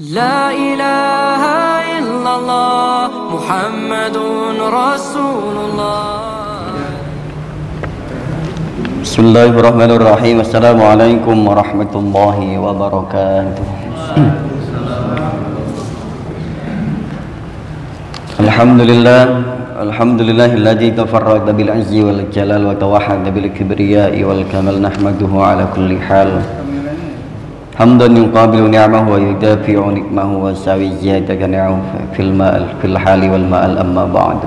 La ilaha illallah Muhammadun Rasulullah. Bismillahirrahmanirrahim. Assalamualaikum warahmatullahi wabarakatuh. Alhamdulillahilladzi tafarrada bil azzi wal jalal wa tawahhada bil kibriyai wal kamal, nahmaduhu ala kulli hal hamdan yuqabilu ni'amahu wa yudafi'u nikmahu wa sawi ziyadaka ni'am fil hali wal ma'al, amma ba'du.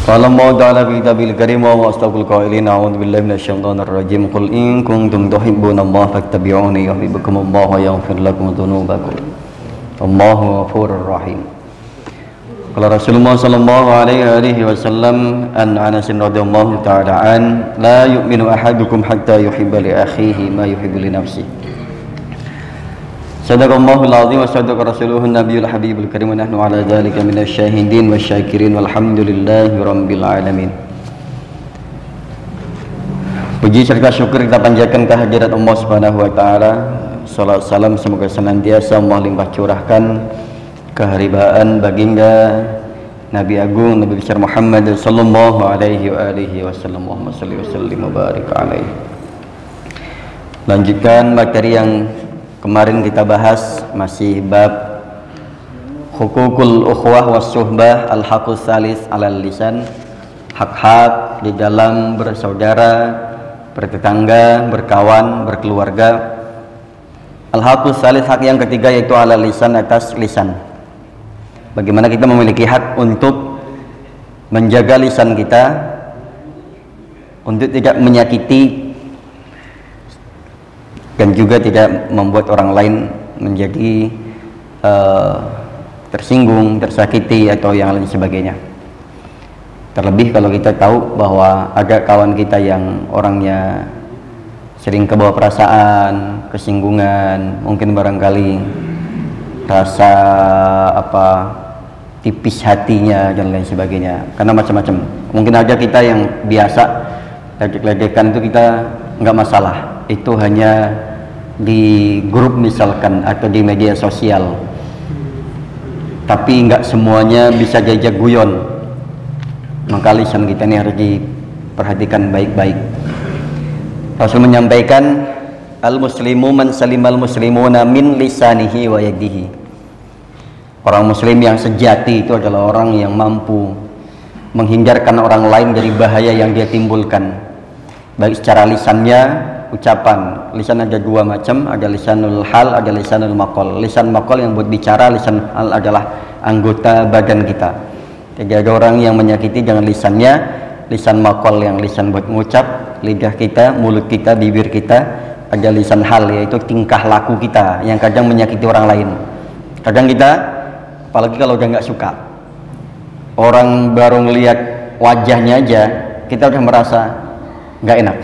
Qala Allah ta'ala fi kitabil karim wa astaqul qailin a'udzu billahi minasy syaithanir rajim qul in kuntum tuhibbunallaha fattabi'uni yuhibbukumullahu wa yaghfir lakum dzunubakum wallahu ghafurur rahim. Qala Rasulullah sallallahu alaihi wasallam an Anas radhiyallahu ta'ala an la yu'minu ahadukum hatta yuhibba li akhihi ma yuhibbu li nafsihi. Sadaqallahul azim wa sadaqa rasuluhun nabiyul habibul karim wa nahnu ala dzalika minasyahidin wasyakirin walhamdulillahi rabbil alamin. Puji serta syukur kita panjatkan kehadirat Allah Subhanahu wa taala. Salat salam semoga senantiasa Allah limpah curahkan keharibaan baginda Nabi Agung Nabi besar Muhammad sallallahu alaihi wasallam. Allahumma shalli wa sallim wa barik alaihi. Lanjutkan materi yang kemarin kita bahas, masih bab hukukul ukhwah was suhbah al haqus salis alal lisan, hak-hak di dalam bersaudara, bertetangga, berkawan, berkeluarga. Al haqus salis, hak yang ketiga yaitu alal lisan, atas lisan. Bagaimana kita memiliki hak untuk menjaga lisan kita untuk tidak menyakiti dan juga tidak membuat orang lain menjadi tersinggung, tersakiti atau yang lain sebagainya. Terlebih kalau kita tahu bahwa ada kawan kita yang orangnya sering kebawa perasaan, kesinggungan, mungkin barangkali rasa tipis hatinya dan lain sebagainya, karena macam-macam. Mungkin ada kita yang biasa ledek-ledekan itu kita nggak masalah, itu hanya di grup misalkan atau di media sosial, tapi nggak semuanya bisa diajak guyon. Maka lisan kita ini harus diperhatikan baik-baik. Rasul menyampaikan, al muslimu man salimal muslimuna min lisanihi wa yadihi. Orang muslim yang sejati itu adalah orang yang mampu menghindarkan orang lain dari bahaya yang dia timbulkan, baik secara lisannya, ucapan. Lisan ada dua macam, ada lisanul hal, ada lisanul maqal. Lisan maqal yang buat bicara, lisan hal adalah anggota badan kita. Jadi ada orang yang menyakiti dengan lisannya, lisan maqal yang lisan buat mengucap, lidah kita, mulut kita, bibir kita. Ada lisan hal yaitu tingkah laku kita yang kadang menyakiti orang lain. Kadang kita, apalagi kalau udah nggak suka, orang baru ngelihat wajahnya aja kita udah merasa nggak enak.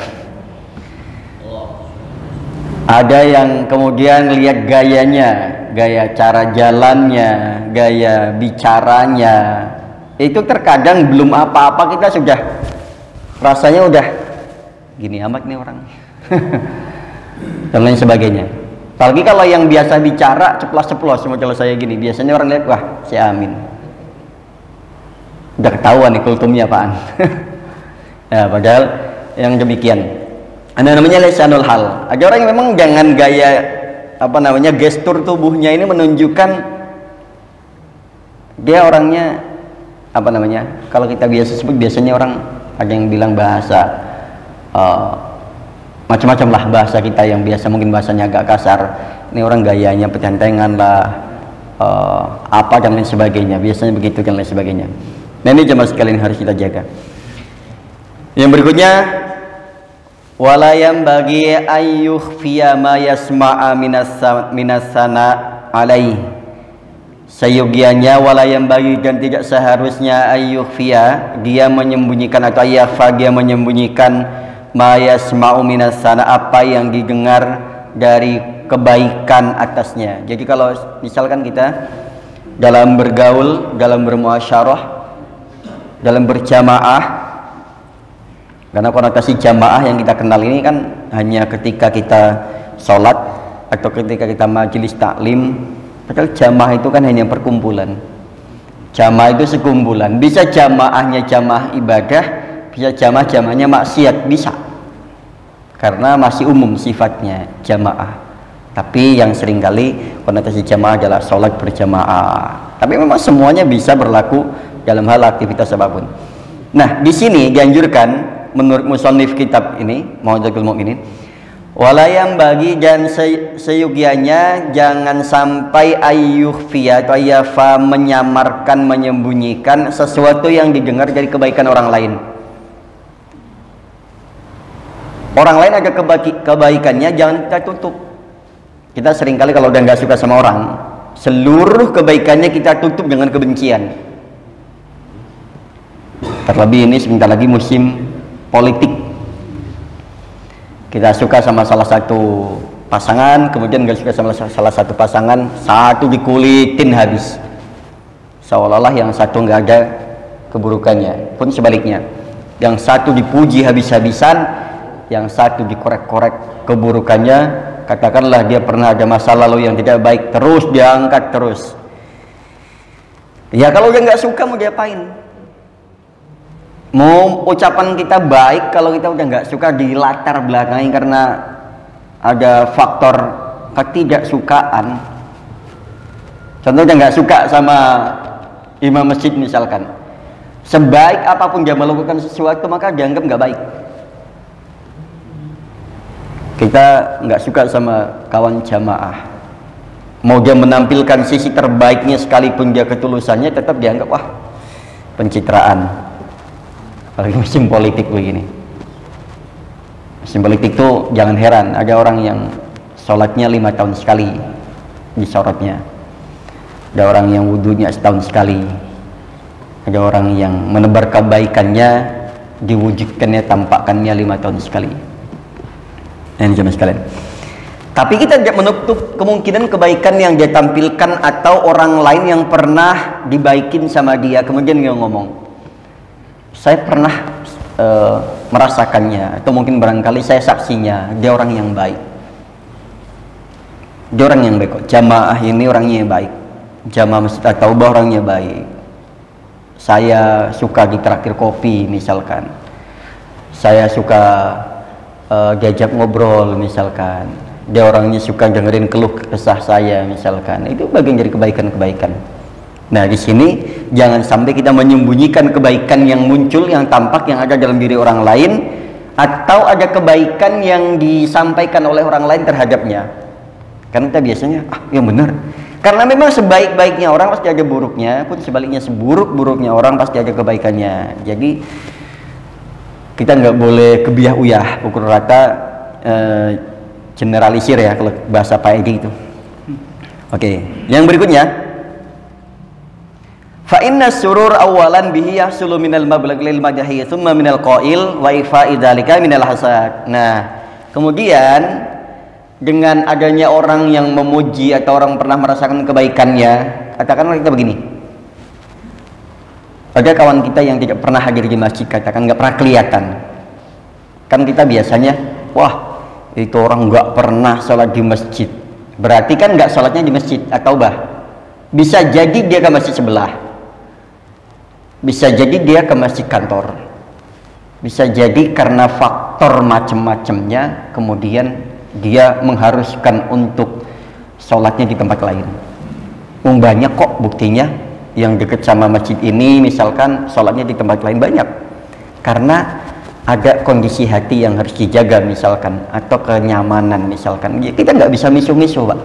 Ada yang kemudian lihat gayanya, gaya cara jalannya, gaya bicaranya, itu terkadang belum apa-apa kita sudah rasanya udah gini amat nih orang dan lain sebagainya. Apalagi kalau yang biasa bicara ceplos-ceplos, kalau saya gini, biasanya orang lihat, wah si Amin udah ketahuan nih kultumnya apaan. Ya, padahal yang demikian ada namanya lisanul hal. Ada orang yang memang jangan gaya gestur tubuhnya ini menunjukkan dia orangnya kalau kita biasa sebut, biasanya orang ada yang bilang bahasa macam-macam lah, bahasa kita yang biasa mungkin bahasanya agak kasar. Ini orang gayanya pecentengan lah, dan lain sebagainya, biasanya begitu dan lain sebagainya. Nah, ini jemaah sekalian harus kita jaga. Yang berikutnya, walayam bagi ayyukhfiya ma yasma'a minasana alaih. Sayugianya walayam bagi, dan tidak seharusnya ayyukhfiya, dia menyembunyikan, atau ayyakfa, dia menyembunyikan ma yasma'u minasana, apa yang didengar dari kebaikan atasnya. Jadi kalau misalkan kita dalam bergaul, dalam bermuasyarah, dalam berjamaah, Karena konotasi jamaah yang kita kenal ini kan hanya ketika kita sholat atau ketika kita majelis taklim. Padahal jamaah itu kan hanya perkumpulan. Jamaah itu sekumpulan. Bisa jamaahnya jamaah ibadah, bisa jamaahnya maksiat, bisa. Karena masih umum sifatnya jamaah. Tapi yang seringkali konotasi jamaah adalah sholat berjamaah. Tapi memang semuanya bisa berlaku dalam hal aktivitas apapun. Nah, di sini dianjurkan menurut musannif kitab ini Mau'izatul Mu'minin, walayam bagi dan seyugianya jangan sampai ayyukhfiya atau ayyafa menyamarkan, menyembunyikan sesuatu yang didengar dari kebaikan orang lain. Orang lain ada kebaikannya, jangan kita tutup. Kita seringkali kalau udah nggak suka sama orang, seluruh kebaikannya kita tutup dengan kebencian. Terlebih ini sebentar lagi musim politik. Kita suka sama salah satu pasangan, kemudian nggak suka sama salah satu pasangan, satu dikulitin habis, seolah-olah yang satu nggak ada keburukannya. Pun sebaliknya, yang satu dipuji habis-habisan, yang satu dikorek-korek keburukannya. Katakanlah dia pernah ada masa lalu yang tidak baik, terus diangkat terus. Ya kalau dia nggak suka mau diapain? Mau ucapan kita baik, kalau kita udah nggak suka di latar belakangnya karena ada faktor ketidaksukaan. Contohnya nggak suka sama imam masjid misalkan, sebaik apapun dia melakukan sesuatu maka dianggap nggak baik. Kita nggak suka sama kawan jamaah, mau dia menampilkan sisi terbaiknya sekalipun dia ketulusannya tetap dianggap wah pencitraan. Apalagi musim politik begini. Musim politik tuh jangan heran ada orang yang sholatnya 5 tahun sekali disorotnya, ada orang yang wudhunya setahun sekali, ada orang yang menebar kebaikannya diwujudkannya, tampakkannya 5 tahun sekali. Nah, ini cuma sekalian. Tapi kita tidak menutup kemungkinan kebaikan yang dia tampilkan atau orang lain yang pernah dibaikin sama dia kemudian dia ngomong, saya pernah merasakannya, atau mungkin barangkali saya saksinya, dia orang yang baik. Dia orang yang baik kok. Jamaah ini orangnya yang baik. Jamaah Masjid At-Taubah orangnya baik. Saya suka ditraktir kopi misalkan. Saya suka diajak ngobrol misalkan. Dia orangnya suka dengerin keluh kesah saya misalkan. Itu bagian dari kebaikan-kebaikan. Nah, di sini jangan sampai kita menyembunyikan kebaikan yang muncul, yang tampak, yang ada dalam diri orang lain, atau ada kebaikan yang disampaikan oleh orang lain terhadapnya. Karena kita biasanya, yang benar. Karena memang sebaik-baiknya orang pasti ada buruknya, pun sebaliknya seburuk-buruknya orang pasti ada kebaikannya. Jadi kita nggak boleh kebiah uyah, pukul rata, generalisir ya kalau bahasa Pak Edi itu. Oke, yang berikutnya. Fa inna surur awalan bihi yahsulu minal mablagh lil madahi thumma minal qail wa ifa'i dzalika minal hasad. Nah, kemudian dengan adanya orang yang memuji atau orang pernah merasakan kebaikannya, katakanlah kita begini. Ada kawan kita yang tidak pernah hadir di masjid, katakan nggak pernah kelihatan. Kan kita biasanya, wah, itu orang nggak pernah sholat di masjid. Berarti kan nggak sholatnya di masjid At-Taubah. Bisa jadi dia ke masjid sebelah. Bisa jadi dia ke masjid kantor, bisa jadi karena faktor macam-macamnya kemudian dia mengharuskan untuk sholatnya di tempat lain. Banyak kok buktinya yang dekat sama masjid ini misalkan sholatnya di tempat lain banyak, karena ada kondisi hati yang harus dijaga misalkan, atau kenyamanan misalkan. Kita nggak bisa misu-misu Pak,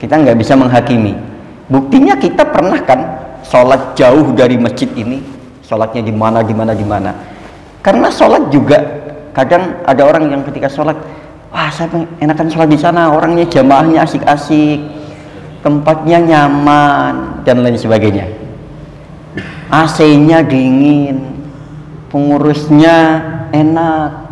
kita nggak bisa menghakimi. Buktinya kita pernah kan sholat jauh dari masjid ini, sholatnya di mana. Karena sholat juga kadang ada orang yang ketika sholat, wah saya enakan sholat di sana, orangnya jamaahnya asik-asik, tempatnya nyaman dan lain sebagainya, AC-nya dingin, pengurusnya enak.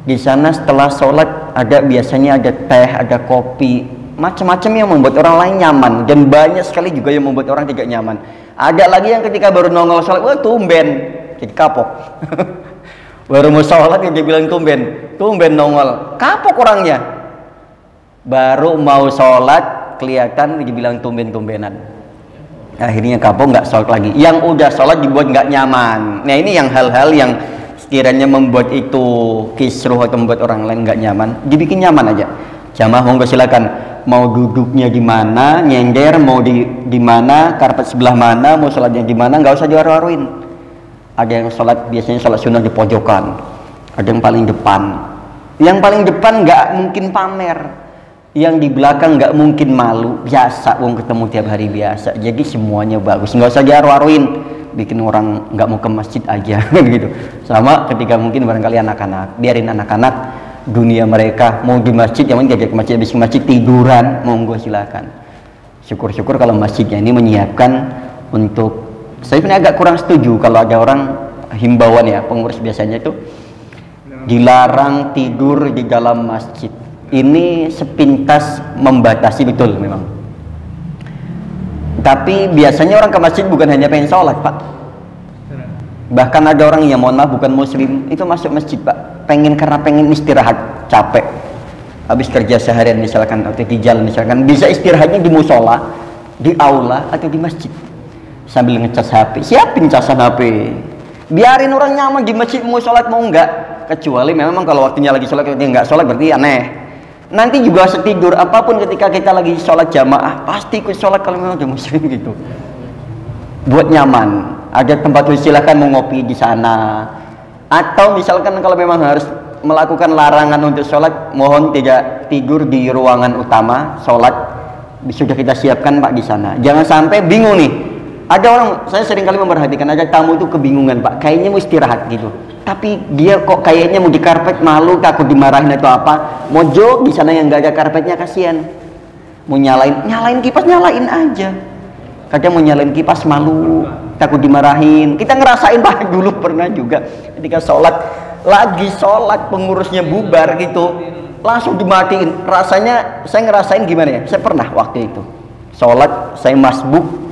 Di sana setelah sholat biasanya ada teh, ada kopi, macam-macam yang membuat orang lain nyaman, dan banyak sekali juga yang membuat orang tidak nyaman. Ada lagi yang ketika baru nongol sholat, wah tumben jadi kapok. Baru mau sholat dia bilang tumben nongol. Kapok orangnya. Baru mau sholat kelihatan dia bilang tumbenan. Akhirnya kapok nggak sholat lagi. Yang udah sholat dibuat nggak nyaman. Nah ini yang hal-hal yang sekiranya membuat itu kisruh atau membuat orang lain nggak nyaman, dibikin nyaman aja. Jamaah monggo silakan, mau duduknya di mana, nyender mau di mana, karpet sebelah mana, mau sholatnya di mana, nggak usah diwaru-waruin. Ada yang sholat biasanya sholat sunnah di pojokan, ada yang paling depan. Yang paling depan nggak mungkin pamer, yang di belakang nggak mungkin malu. Biasa, wong ketemu tiap hari biasa. Jadi semuanya bagus, nggak usah diwaru-waruin, bikin orang nggak mau ke masjid aja gitu. Sama ketika mungkin barangkali anak-anak, biarin anak-anak dunia mereka, mau di masjid yang diajak ke masjid, habis ke masjid tiduran, monggo silakan. Syukur-syukur kalau masjidnya ini menyiapkan untuk. Saya ini agak kurang setuju kalau ada orang himbauan ya, pengurus biasanya itu dilarang tidur di dalam masjid. Ini sepintas membatasi betul memang. Tapi biasanya orang ke masjid bukan hanya pengen sholat, Pak. Bahkan ada orang yang mohon maaf bukan muslim itu masuk masjid, Pak, karena pengen istirahat, capek habis kerja seharian misalkan atau di jalan misalkan, bisa istirahatnya di musola, di aula atau di masjid sambil ngecas HP. Siapin casan HP, biarin orang nyaman di masjid, mau sholat mau enggak. Kecuali memang kalau waktunya lagi sholat, ketika enggak sholat berarti aneh. Nanti juga setidur apapun ketika kita lagi sholat jamaah pasti ikut sholat kalau memang udah muslim gitu. Buat nyaman, ada tempat silakan mau ngopi di sana. Atau misalkan kalau memang harus melakukan larangan untuk sholat, mohon tidak tidur di ruangan utama sholat. Sudah kita siapkan Pak di sana. Jangan sampai bingung nih. Ada orang, saya sering kali memperhatikan ada tamu itu kebingungan, Pak, kayaknya mau istirahat gitu, tapi dia kok kayaknya mau di karpet, malu takut dimarahin atau apa, mojok di sana yang nggak ada karpetnya, kasihan. Mau nyalain kipas, nyalain aja. Kadang mau nyalain kipas malu, takut dimarahin. Kita ngerasain Pak dulu pernah juga ketika lagi sholat pengurusnya bubar gitu, langsung dimatiin. Rasanya saya ngerasain gimana ya? Saya pernah waktu itu sholat, saya masbuk.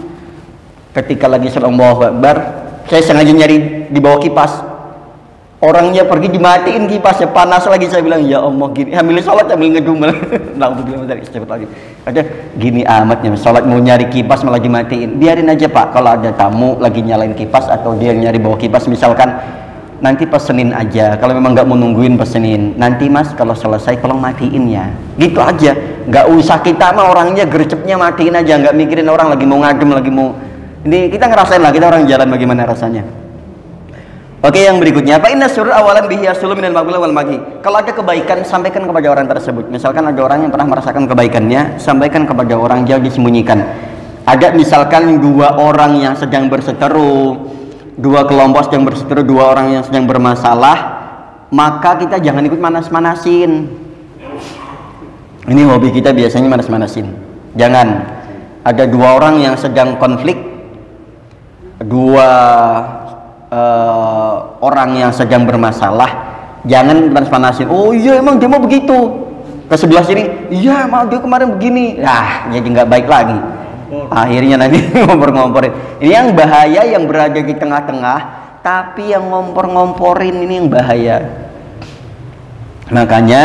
Ketika lagi sholat Allahu Akbar, saya sengaja nyari di bawah kipas. Orangnya pergi dimatiin kipasnya, panas lagi. Saya bilang ya Allah gini, ambil sholat ambil ngedumel. Alhamdulillah dari cepet lagi. Ada gini amatnya, sholat mau nyari kipas malah dimatiin. Biarin aja Pak, kalau ada tamu lagi nyalain kipas atau dia nyari bawah kipas misalkan, nanti pesenin aja. Kalau memang nggak mau nungguin pesenin. Nanti Mas kalau selesai tolong matiin ya. Gitu aja. Nggak usah kita mah orangnya gercepnya matiin aja, nggak mikirin orang lagi mau ngadem lagi mau. Ini kita ngerasain lah, kita orang jalan bagaimana rasanya. Oke, yang berikutnya, Pak, inna surur awalan bihi yasulu minal maghfirah wal maghi. Kalau ada kebaikan, sampaikan kepada orang tersebut. Misalkan ada orang yang pernah merasakan kebaikannya, sampaikan kepada orang, jangan disembunyikan. Ada misalkan dua orang yang sedang berseteru, dua kelompok sedang berseteru, dua orang yang sedang bermasalah, maka kita jangan ikut manas-manasin. Ini hobi kita biasanya manas-manasin. Jangan. Ada dua orang yang sedang konflik, dua orang yang sedang bermasalah, jangan panas-panasin. Oh iya emang dia mau begitu, ke sebelah sini, iya emang dia kemarin begini, jadi nggak baik lagi. Akhirnya nanti ngompor-ngomporin. Ini yang bahaya, yang berada di tengah-tengah, tapi yang ngompor-ngomporin ini yang bahaya. Makanya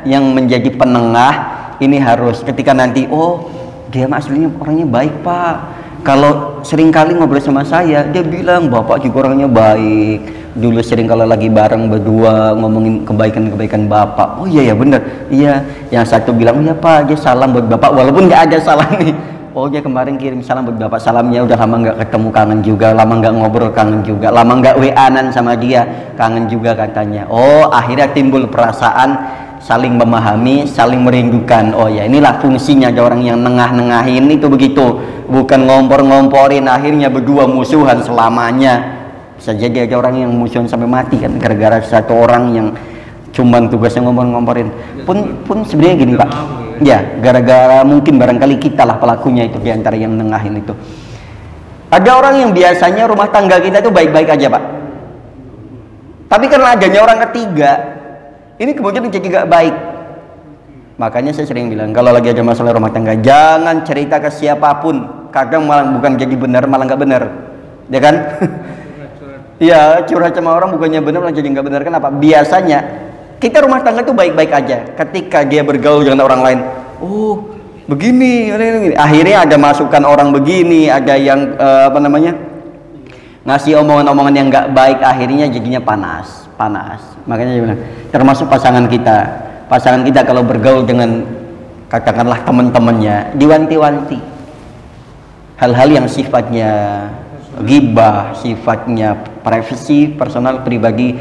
yang menjadi penengah ini harus ketika nanti, oh dia aslinya orangnya baik Pak, kalau seringkali ngobrol sama saya dia bilang Bapak juga orangnya baik, dulu sering kalau lagi bareng berdua ngomongin kebaikan-kebaikan Bapak. Oh iya ya bener, iya. Yang satu bilang iya Pak, dia salam buat Bapak walaupun nggak ada salam nih. Oh dia kemarin kirim salam buat Bapak, salamnya udah lama nggak ketemu, kangen juga, lama nggak ngobrol, kangen juga, lama nggak WA-an sama dia, kangen juga katanya. Oh akhirnya timbul perasaan saling memahami, saling merindukan. Oh ya inilah fungsinya ada orang yang nengah-nengahin itu begitu, bukan ngompor-ngomporin akhirnya berdua musuhan selamanya. Bisa jadi ada orang yang musuhan sampai mati kan gara-gara satu orang yang cuman tugasnya ngompor-ngomporin. Pun sebenarnya gini Pak, ya gara-gara mungkin barangkali kita lah pelakunya itu diantara yang nengahin itu. Ada orang yang biasanya rumah tangga kita itu baik-baik aja Pak, tapi karena adanya orang ketiga ini kemudian jadi gak baik. Makanya saya sering bilang kalau lagi ada masalah rumah tangga jangan cerita ke siapapun. Kadang malah bukan jadi benar, malah nggak benar, ya kan? Ya, curhat sama orang bukannya benar malah jadi nggak benar. Kenapa? Biasanya kita rumah tangga itu baik-baik aja. Ketika dia bergaul dengan orang lain, oh begini, akhirnya ada masukan orang begini, ada yang ngasih omongan-omongan yang nggak baik, akhirnya jadinya panas. Makanya termasuk pasangan kita kalau bergaul dengan katakanlah teman-temannya, diwanti-wanti hal-hal yang sifatnya ghibah, sifatnya privasi, personal, pribadi,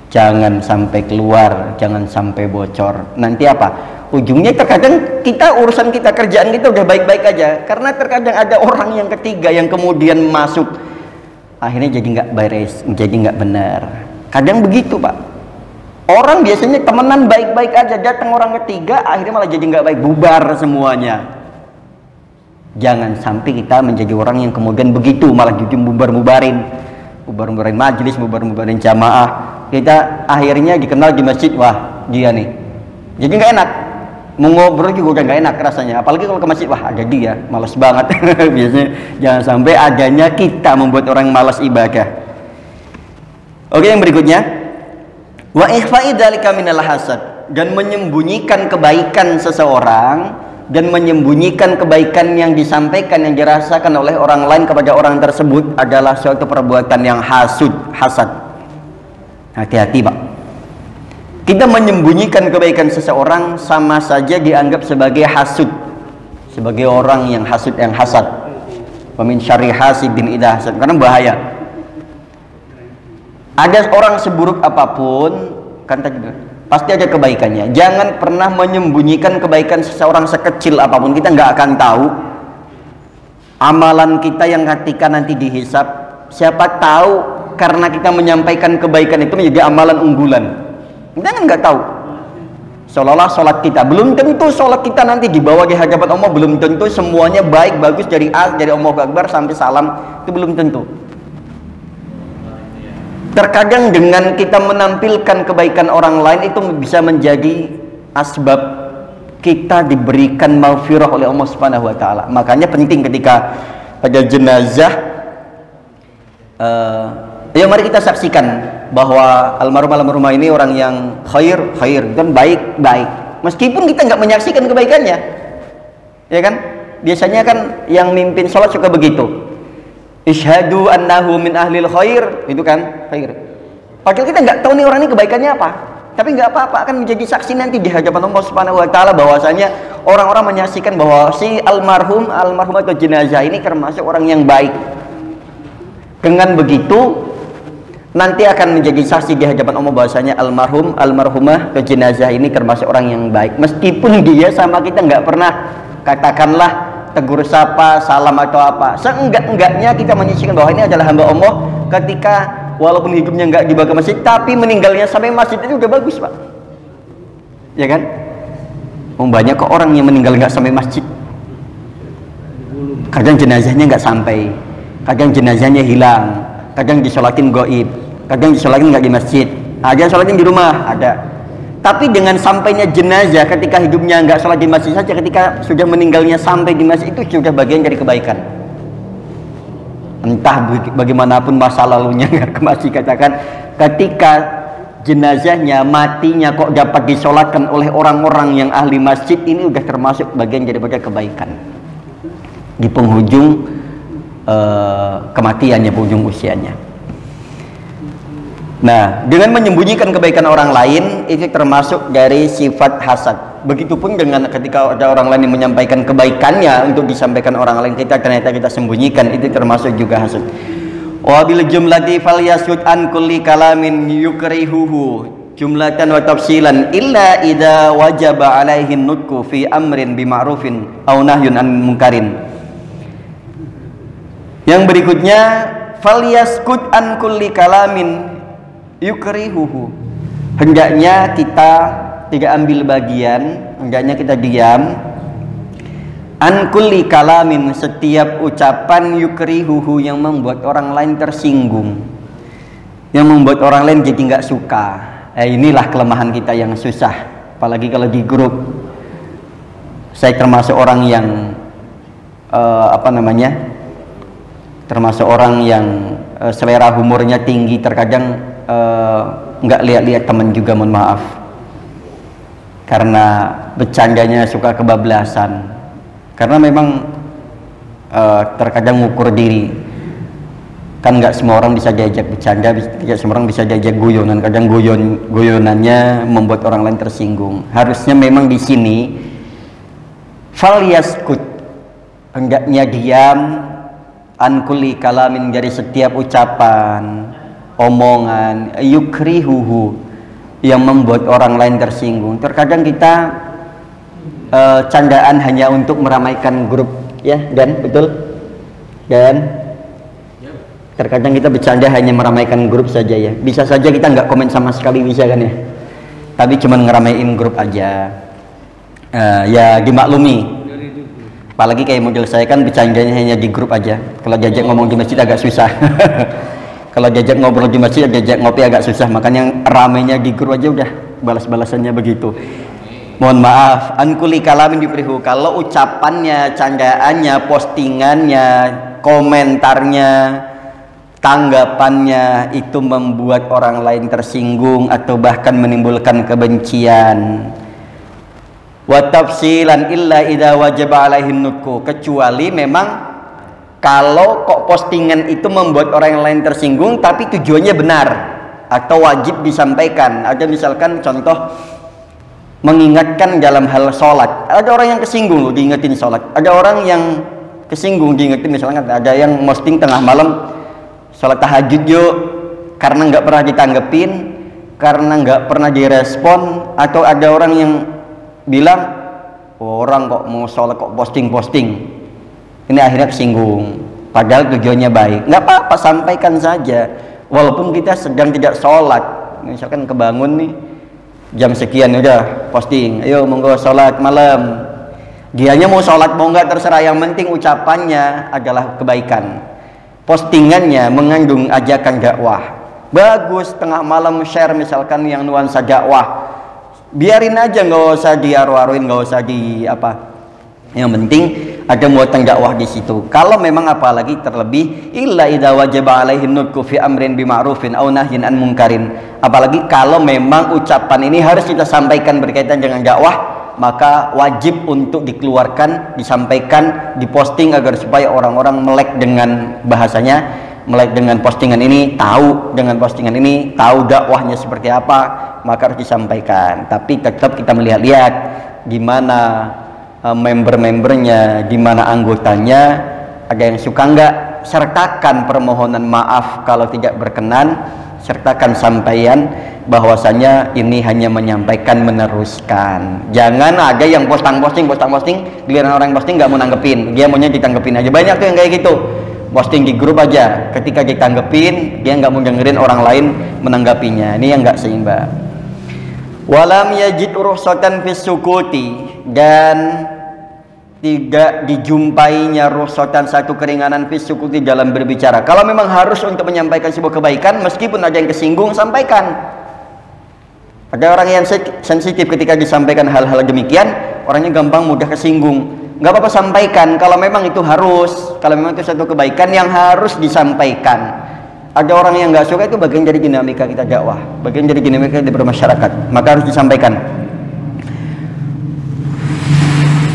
jangan sampai keluar, jangan sampai bocor. Nanti apa? Ujungnya terkadang urusan kita, kerjaan kita udah baik-baik aja, karena terkadang ada orang yang ketiga yang kemudian masuk, akhirnya jadi nggak beres, jadi nggak benar. Kadang begitu, Pak. Orang biasanya temenan baik-baik aja, datang orang ketiga, akhirnya malah jadi nggak baik, bubar semuanya. Jangan sampai kita menjadi orang yang kemudian begitu, malah jadi bubar-bubarin majelis, bubar-bubarin jamaah. Kita akhirnya dikenal di masjid, wah dia nih. Jadi nggak enak, mau ngobrol juga udah nggak enak rasanya. Apalagi kalau ke masjid, wah ada dia, malas banget. Biasanya jangan sampai adanya kita membuat orang malas ibadah. Oke, yang berikutnya, wa ikhfa'i dzalika minal hasad, dan menyembunyikan kebaikan seseorang dan menyembunyikan kebaikan yang disampaikan, yang dirasakan oleh orang lain kepada orang tersebut adalah suatu perbuatan yang hasad. Hati-hati, Pak. Kita menyembunyikan kebaikan seseorang sama saja dianggap sebagai hasud, sebagai orang yang hasad. Wa min syarri hasidin idza hasad, karena bahaya. Ada orang seburuk apapun, kan tadi pasti ada kebaikannya. Jangan pernah menyembunyikan kebaikan seseorang sekecil apapun. Kita nggak akan tahu amalan kita yang ketika nanti dihisab. Siapa tahu karena kita menyampaikan kebaikan itu menjadi amalan unggulan. Kita kan nggak tahu. Seolah-olah sholat kita, belum tentu sholat kita nanti dibawa di hadapan Allah, belum tentu semuanya baik bagus dari Allahu Akbar sampai salam, itu belum tentu. Terkadang dengan kita menampilkan kebaikan orang lain itu bisa menjadi asbab kita diberikan maghfirah oleh Allah Subhanahu wa taala. Makanya penting ketika ada jenazah, mari kita saksikan bahwa almarhumah ini orang yang khair dan baik. Meskipun kita nggak menyaksikan kebaikannya. Ya kan? Biasanya kan yang mimpin sholat suka begitu. Isyhadu annahu min ahlil khair, itu kan khair. Padahal kita nggak tahu nih orang ini kebaikannya apa, tapi nggak apa-apa, akan menjadi saksi nanti di hadapan Allah Subhanahu wa taala bahwasanya orang-orang menyaksikan bahwa si almarhum atau jenazah ini termasuk orang yang baik. Dengan begitu nanti akan menjadi saksi di hadapan Allah bahwasanya almarhumah atau jenazah ini termasuk orang yang baik, meskipun dia sama kita nggak pernah katakanlah tegur sapa, salam atau apa. Seenggak-enggaknya kita menyaksikan bahwa ini adalah hamba Allah ketika walaupun hidupnya nggak dibawa ke masjid, tapi meninggalnya sampai masjid itu udah bagus, Pak. Ya kan? Banyak kok orang yang meninggal nggak sampai masjid. Kadang jenazahnya nggak sampai, kadang jenazahnya hilang, kadang disolatin gaib, kadang disolatin nggak di masjid, ada yang sholatin di rumah, ada. Tapi dengan sampainya jenazah ketika hidupnya nggak sholat di masjid saja, ketika sudah meninggalnya sampai di masjid, itu sudah bagian dari kebaikan. Entah bagaimanapun masa lalunya nggak ke masjid, katakan ketika jenazahnya matinya kok dapat disolatkan oleh orang-orang yang ahli masjid, ini udah termasuk bagian daripada kebaikan di penghujung kematiannya, penghujung usianya. Nah, dengan menyembunyikan kebaikan orang lain itu termasuk dari sifat hasad. Begitupun dengan ketika ada orang lain yang menyampaikan kebaikannya untuk disampaikan orang lain, ternyata kita sembunyikan, itu termasuk juga hasad. Wa bil jumlati falyasud an kulli kalamin yukrihuhu jumlatan wa tafsilan illa idza wajaba alaihi nutqu fi amrin bima'rufin aw nahyun an munkarin. Yang berikutnya, falyaskut an kulli kalamin yukrihuhu, hendaknya kita tidak ambil bagian, hendaknya kita diam. An kulli kalamin, setiap ucapan yukrihuhu yang membuat orang lain tersinggung, yang membuat orang lain jadi nggak suka. Inilah kelemahan kita yang susah, apalagi kalau di grup. Saya termasuk orang yang termasuk orang yang selera humornya tinggi, terkadang nggak lihat-lihat teman juga, mohon maaf, karena bercandanya suka kebablasan, karena memang terkadang ngukur diri, kan nggak semua orang bisa diajak bercanda, tidak semua orang bisa diajak guyonan, kadang guyonannya membuat orang lain tersinggung. Harusnya memang di sini fal yaskut, hendaknya diam, an kulli kalamin, dari setiap ucapan, omongan, yukrihuhu, yang membuat orang lain tersinggung. Terkadang kita candaan hanya untuk meramaikan grup, ya, Dan, betul? Dan terkadang kita bercanda hanya meramaikan grup saja, ya. Bisa saja kita nggak komen sama sekali, bisa kan, ya, tapi cuman ngeramein grup aja. Ya dimaklumi, apalagi kayak model saya kan bercandanya hanya di grup aja. Kalau diajak ngomong di masjid agak susah. Kalau diajak ngobrol di masjid, diajak ngopi agak susah, makanya ramenya di grup aja udah balas-balasannya begitu. Mohon maaf, ankuli kalamin diprihu, kalau ucapannya, candaannya, postingannya, komentarnya, tanggapannya itu membuat orang lain tersinggung atau bahkan menimbulkan kebencian. Wa tafsilan illa idza wajaba alaihin nutku, kecuali memang kalau kok postingan itu membuat orang lain tersinggung tapi tujuannya benar atau wajib disampaikan. Ada misalkan contoh mengingatkan dalam hal sholat, ada orang yang kesinggung loh diingetin sholat, ada orang yang kesinggung diingetin, misalkan ada yang posting tengah malam sholat tahajud yuk, karena nggak pernah ditanggepin, karena nggak pernah direspon, atau ada orang yang bilang orang kok mau sholat kok posting-posting, ini akhirnya kesinggung, padahal tujuannya baik. Nggak apa-apa, sampaikan saja, walaupun kita sedang tidak sholat, misalkan kebangun nih jam sekian udah posting, ayo monggo sholat malam, dianya mau sholat mau nggak terserah, yang penting ucapannya adalah kebaikan, postingannya mengandung ajakan dakwah, bagus. Tengah malam share misalkan yang nuansa dakwah, biarin aja, nggak usah diaru-aruin, nggak usah di apa, yang penting ada muatan dakwah di situ. Kalau memang apalagi terlebih illa idza wajaba alaihin nutqu fi amrin bima'rufin aw nahyin an munkarin, apalagi kalau memang ucapan ini harus kita sampaikan berkaitan dengan dakwah, maka wajib untuk dikeluarkan, disampaikan, diposting agar supaya orang-orang melek dengan bahasanya, melek dengan postingan ini, tahu dengan postingan ini, tahu dakwahnya seperti apa, maka harus disampaikan. Tapi tetap kita melihat-lihat gimana member-membernya, gimana anggotanya, ada yang suka nggak, sertakan permohonan maaf kalau tidak berkenan, sertakan sampaian bahwasanya ini hanya menyampaikan, meneruskan. Jangan ada yang posting, giliran orang posting nggak mau nanggepin, dia maunya ditanggepin aja. Banyak tuh yang kayak gitu, posting di grup aja, ketika ditanggepin dia nggak mau dengerin orang lain menanggapinya. Ini yang nggak seimbang. Walam yajid rukhsatan fis sukuti, dan tidak dijumpainya rukhsatan, satu keringanan fis sukuti dalam berbicara. Kalau memang harus untuk menyampaikan sebuah kebaikan, meskipun ada yang kesinggung, sampaikan. Ada orang yang sensitif ketika disampaikan hal-hal demikian, orangnya gampang mudah kesinggung. Nggak apa-apa, sampaikan kalau memang itu harus, kalau memang itu satu kebaikan yang harus disampaikan. Ada orang yang nggak suka, itu bagian dari dinamika kita dakwah, bagian dari dinamika kita bermasyarakat, maka harus disampaikan.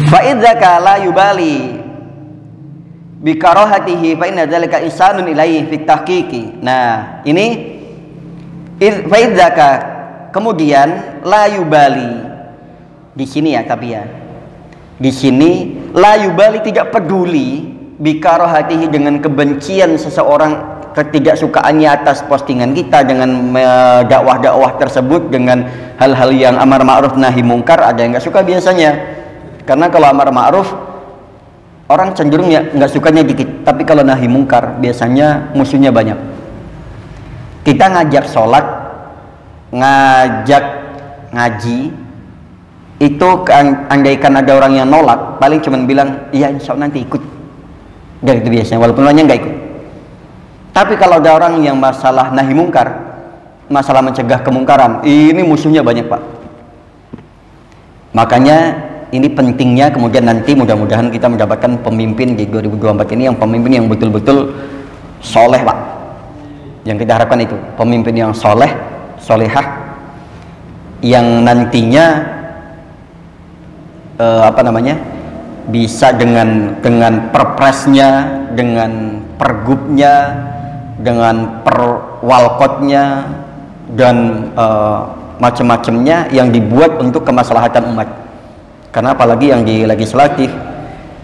Fa idzaka la yubali bi karahatihi fa inna dzalika ihsanun ilaihi fit tahqiqi. Nah, ini fa idzaka, kemudian la yubali di sini ya, tapi ya di sini la yubali tidak peduli bi karahatihi dengan kebencian seseorang, ketidaksukaannya atas postingan kita dengan dakwah-dakwah tersebut, dengan hal-hal yang amar ma'ruf nahi mungkar. Ada yang nggak suka biasanya, karena kalau amar ma'ruf orang cenderung ya nggak sukanya dikit, tapi kalau nahi mungkar biasanya musuhnya banyak. Kita ngajak sholat, ngajak ngaji, itu andaikan ada orang yang nolak, paling cuma bilang iya insya Allah nanti ikut, dari itu biasanya, walaupun lainnya nggak ikut. Tapi kalau ada orang yang masalah nahi mungkar, masalah mencegah kemungkaran, ini musuhnya banyak, Pak. Makanya ini pentingnya kemudian nanti mudah-mudahan kita mendapatkan pemimpin di 2024 ini, yang pemimpin yang betul-betul soleh, Pak, Yang kita harapkan itu pemimpin yang soleh, solehah, yang nantinya bisa dengan perpresnya, dengan pergubnya, dengan perwalkotnya dan macam-macamnya yang dibuat untuk kemaslahatan umat. Karena apalagi yang di legislatif,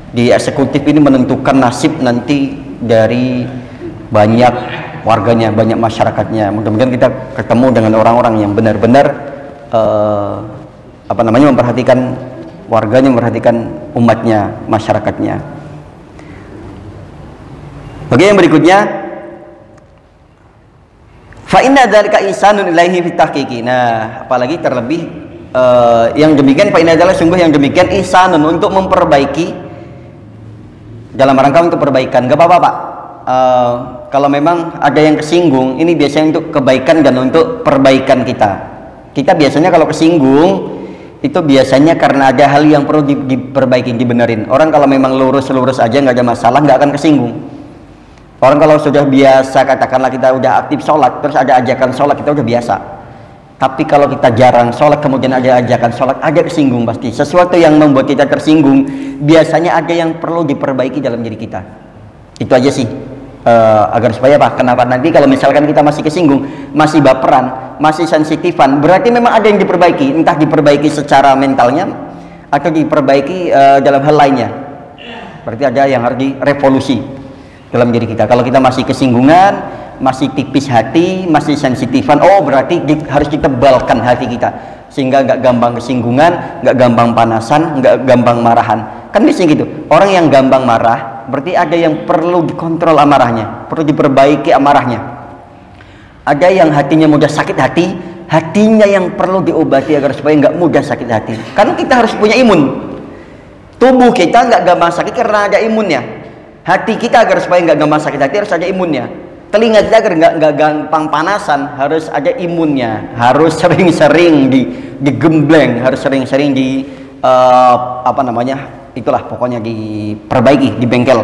di eksekutif ini menentukan nasib nanti dari banyak warganya, banyak masyarakatnya. Mudah-mudahan kita ketemu dengan orang-orang yang benar-benar memperhatikan warganya, memperhatikan umatnya, masyarakatnya. Oke, yang berikutnya, fa inna dzalika ihsanun ilaihi fi tahqiqi. Nah, apalagi terlebih yang demikian, fa inna dzalika sungguh yang demikian ihsanun, untuk memperbaiki, dalam rangka untuk perbaikan. Gak apa-apa Pak, kalau memang ada yang kesinggung, ini biasanya untuk kebaikan dan untuk perbaikan kita. Kita biasanya kalau kesinggung itu biasanya karena ada hal yang perlu diperbaiki, dibenerin. Orang kalau memang lurus-lurus aja nggak ada masalah, nggak akan kesinggung. Orang kalau sudah biasa, katakanlah kita udah aktif sholat, terus ada ajakan sholat, kita udah biasa. Tapi kalau kita jarang sholat, kemudian ada ajakan sholat, ada kesinggung pasti. Sesuatu yang membuat kita tersinggung, biasanya ada yang perlu diperbaiki dalam diri kita. Itu aja sih, agar supaya apa? Kenapa nanti kalau misalkan kita masih kesinggung, masih baperan, masih sensitifan, berarti memang ada yang diperbaiki. Entah diperbaiki secara mentalnya, atau diperbaiki dalam hal lainnya. Berarti ada yang harus direvolusi dalam diri kita. Kalau kita masih kesinggungan, masih tipis hati, masih sensitifan, oh berarti harus ditebalkan hati kita, sehingga nggak gampang kesinggungan, nggak gampang panasan, nggak gampang marahan. Kan biasanya gitu, orang yang gampang marah berarti ada yang perlu dikontrol amarahnya, perlu diperbaiki amarahnya. Ada yang hatinya mudah sakit hati, hatinya yang perlu diobati agar supaya nggak mudah sakit hati. Karena kita harus punya imun. Tubuh kita nggak gampang sakit karena ada imunnya. Hati kita agar supaya nggak gampang sakit hati harus ada imunnya. Telinga kita agar nggak gampang panasan harus ada imunnya. Harus sering-sering digembleng, harus sering-sering itulah pokoknya diperbaiki, di bengkel.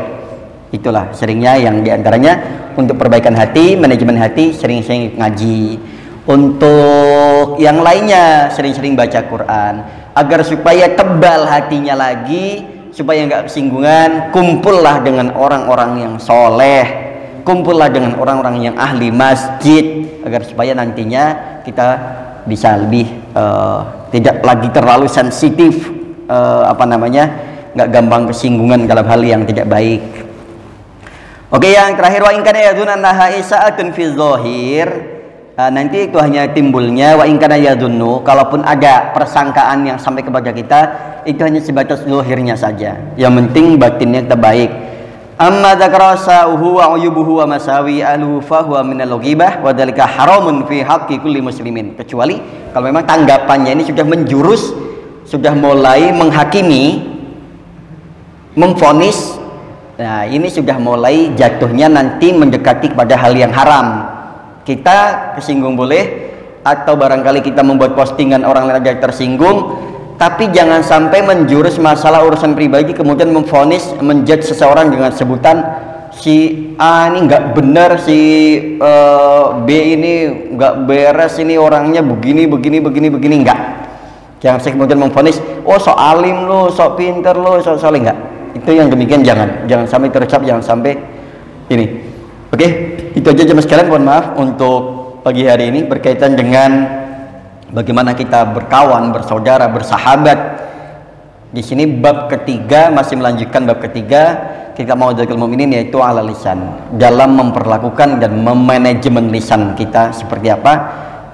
Itulah seringnya yang diantaranya untuk perbaikan hati, manajemen hati, sering-sering ngaji. Untuk yang lainnya sering-sering baca Quran, agar supaya tebal hatinya lagi, supaya nggak kesinggungan. Kumpullah dengan orang-orang yang soleh, kumpullah dengan orang-orang yang ahli masjid, agar supaya nantinya kita bisa lebih tidak lagi terlalu sensitif, nggak gampang kesinggungan dalam hal yang tidak baik. Oke, yang terakhir, wa in kana yadun annaha isa'atun fi dzahir. Nanti itu hanya timbulnya wa in kana yadunnu, kalaupun ada persangkaan yang sampai kepada kita, itu hanya sebatas zahirnya saja. Yang penting batinnya kita baik. Amma dzakara sa'uhu wa uyubuhu wa masawi aluhu fa huwa minal ghibah wa dzalika haramun fi haqqi kulli muslimin. Kecuali kalau memang tanggapannya ini sudah menjurus, sudah mulai menghakimi, memvonis. Nah, ini sudah mulai jatuhnya nanti mendekati kepada hal yang haram. Kita kesinggung boleh, atau barangkali kita membuat postingan orang lain ada tersinggung, tapi jangan sampai menjurus masalah urusan pribadi, kemudian memvonis, menjudge seseorang dengan sebutan si A ini nggak benar, si B ini nggak beres, ini orangnya begini, enggak. Jangan saya kemudian memvonis, oh sok alim lo, sok pinter lo, sok soleh, enggak. Itu yang demikian jangan sampai terucap, jangan sampai ini. Oke, itu aja jemaah sekalian. Mohon maaf untuk pagi hari ini berkaitan dengan bagaimana kita berkawan, bersaudara, bersahabat. Di sini bab ketiga, masih melanjutkan bab ketiga, kita mau dzikir mukminin, yaitu ala lisan, dalam memperlakukan dan memanajemen lisan kita seperti apa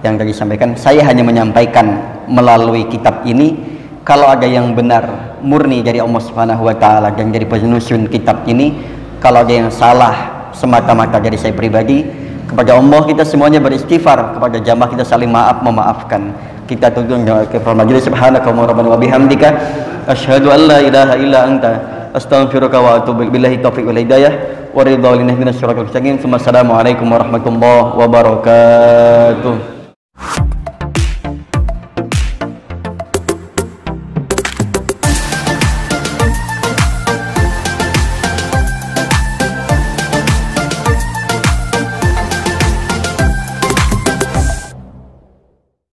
yang tadi disampaikan. Saya hanya menyampaikan melalui kitab ini. Kalau ada yang benar murni dari Allah Subhanahu wa taala dan dari penyusun kitab ini, kalau ada yang salah semata-mata dari saya pribadi, kepada Allah kita semuanya beristighfar, kepada jamaah kita saling memaafkan. Kita tuntut ke majelis. Subhanakallahumma rabbana wa bihamdika asyhadu an la ilaha illa anta astaghfiruka wa atubu ilaik. Billahi taufiq wal hidayah wa ridha lillahi minasy syaitonir rajim. Assalamualaikum warahmatullahi wabarakatuh.